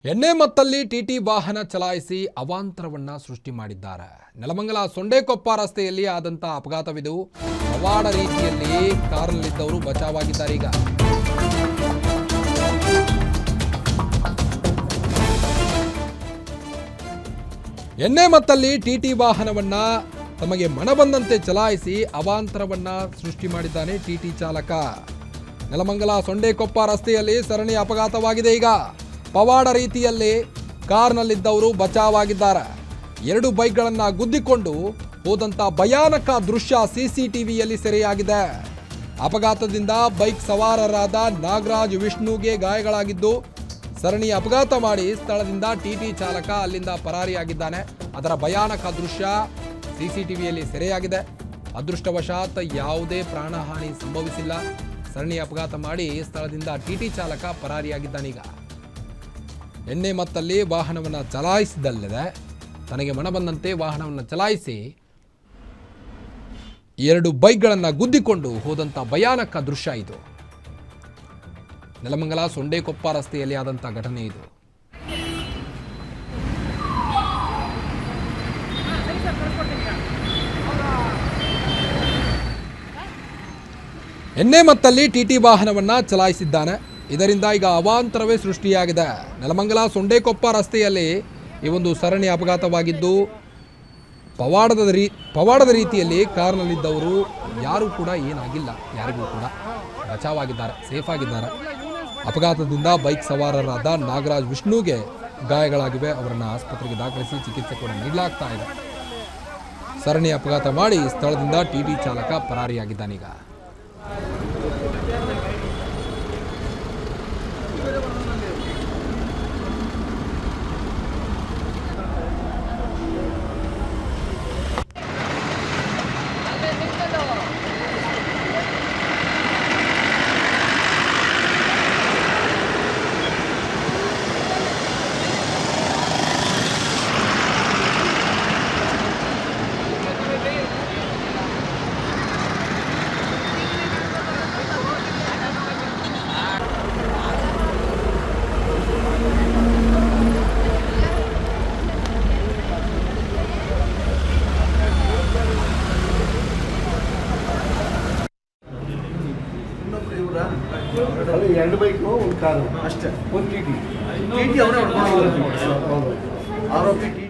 ಎಣ್ಣೆ ಮತ್ತಲ್ಲಿ ಟಿಟಿ ವಾಹನ ಚಲಾಯಿಸಿ ಅವಾಂತರವನ್ನ ಸೃಷ್ಟಿ ಮಾಡಿದ್ದಾರೆ. ನೆಲಮಂಗಲ ಸೊಂಡೆಕೊಪ್ಪ ರಸ್ತೆಯಲ್ಲಿ ಆದಂತ ಅಪಘಾತವಿದು. ಪವಾಡ ರೀತಿಯಲ್ಲಿ ಕಾರಿನಲ್ಲಿದ್ದವರು ಬಚಾವಾಗಿದ್ದಾರೆ. ಈಗ ಎಣ್ಣೆ ಮತ್ತಲ್ಲಿ ಟಿಟಿ ವಾಹನವನ್ನ ತಮಗೆ ಮನಬಂದಂತೆ ಚಲಾಯಿಸಿ ಅವಾಂತರವನ್ನ ಸೃಷ್ಟಿ ಮಾಡಿದ್ದಾನೆ ಟಿಟಿ ಚಾಲಕ. ನೆಲಮಂಗಲ ಸೊಂಡೆಕೊಪ್ಪ ರಸ್ತೆಯಲ್ಲಿ ಸರಣಿ ಅಪಘಾತವಾಗಿದೆ. ಈಗ ಪವಾಡ ರೀತಿಯಲ್ಲಿ ಕಾರ್ನಲ್ಲಿದ್ದವರು ಬಚಾವಾಗಿದ್ದಾರೆ. ಎರಡು ಬೈಕ್ಗಳನ್ನು ಗುದ್ದಿಕೊಂಡು ಹೋದಂಥ ಭಯಾನಕ ದೃಶ್ಯ ಸಿಸಿಟಿವಿಯಲ್ಲಿ ಸೆರೆಯಾಗಿದೆ. ಅಪಘಾತದಿಂದ ಬೈಕ್ ಸವಾರರಾದ ನಾಗರಾಜ್, ವಿಷ್ಣುಗೆ ಗಾಯಗಳಾಗಿದ್ದು ಸರಣಿ ಅಪಘಾತ ಮಾಡಿ ಸ್ಥಳದಿಂದ ಟಿಟಿ ಚಾಲಕ ಅಲ್ಲಿಂದ ಪರಾರಿಯಾಗಿದ್ದಾನೆ. ಅದರ ಭಯಾನಕ ದೃಶ್ಯ ಸಿಸಿಟಿವಿಯಲ್ಲಿ ಸೆರೆಯಾಗಿದೆ. ಅದೃಷ್ಟವಶಾತ್ ಯಾವುದೇ ಪ್ರಾಣಹಾನಿ ಸಂಭವಿಸಿಲ್ಲ. ಸರಣಿ ಅಪಘಾತ ಮಾಡಿ ಸ್ಥಳದಿಂದ ಟಿಟಿ ಚಾಲಕ ಪರಾರಿಯಾಗಿದ್ದಾನೀಗ. ಎಣ್ಣೆ ಮತ್ತಲ್ಲಿ ವಾಹನವನ್ನು ಚಲಾಯಿಸಿದಲ್ಲದೆ ತನಗೆ ಮನಬಂದಂತೆ ವಾಹನವನ್ನು ಚಲಾಯಿಸಿ ಎರಡು ಬೈಕ್ಗಳನ್ನು ಗುದ್ದಿಕೊಂಡು ಹೋದಂಥ ಭಯಾನಕ ದೃಶ್ಯ ಇದು. ನೆಲಮಂಗಲ ಸೊಂಡೆಕೊಪ್ಪ ರಸ್ತೆಯಲ್ಲಿ ಆದಂಥ ಘಟನೆ ಇದು. ಎಣ್ಣೆ ಮತ್ತಲ್ಲಿ ಟಿಟಿ ವಾಹನವನ್ನು ಚಲಾಯಿಸಿದ್ದಾನೆ. ಇದರಿಂದ ಈಗ ಅವಾಂತರವೇ ಸೃಷ್ಟಿಯಾಗಿದೆ. ನೆಲಮಂಗಲ ಸೊಂಡೆಕೊಪ್ಪ ರಸ್ತೆಯಲ್ಲಿ ಈ ಒಂದು ಸರಣಿ ಅಪಘಾತವಾಗಿದ್ದು ಪವಾಡದ ರೀತಿಯಲ್ಲಿ ಕಾರ್ನಲ್ಲಿದ್ದವರು ಯಾರೂ ಕೂಡ ಏನಾಗಿಲ್ಲ, ಯಾರಿಗೂ ಕೂಡ ಬಚಾವಾಗಿದ್ದಾರೆ, ಸೇಫ್ ಆಗಿದ್ದಾರೆ. ಅಪಘಾತದಿಂದ ಬೈಕ್ ಸವಾರರಾದ ನಾಗರಾಜ್, ವಿಷ್ಣುಗೆ ಗಾಯಗಳಾಗಿವೆ. ಅವರನ್ನು ಆಸ್ಪತ್ರೆಗೆ ದಾಖಲಿಸಿ ಚಿಕಿತ್ಸೆ ಕೂಡ ನೀಡಲಾಗ್ತಾ ಇದೆ. ಸರಣಿ ಅಪಘಾತ ಮಾಡಿ ಸ್ಥಳದಿಂದ ಟಿಟಿ ಚಾಲಕ ಪರಾರಿಯಾಗಿದ್ದಾನೀಗ. ಅಲ್ಲಿ ಎರಡು ಬೈಕು ಒಂದು ಕಾರು ಅಷ್ಟೇ, ಒಂದು ಟಿ ಟಿ ಅವರೇ ಆರೋಪಿ ಟಿ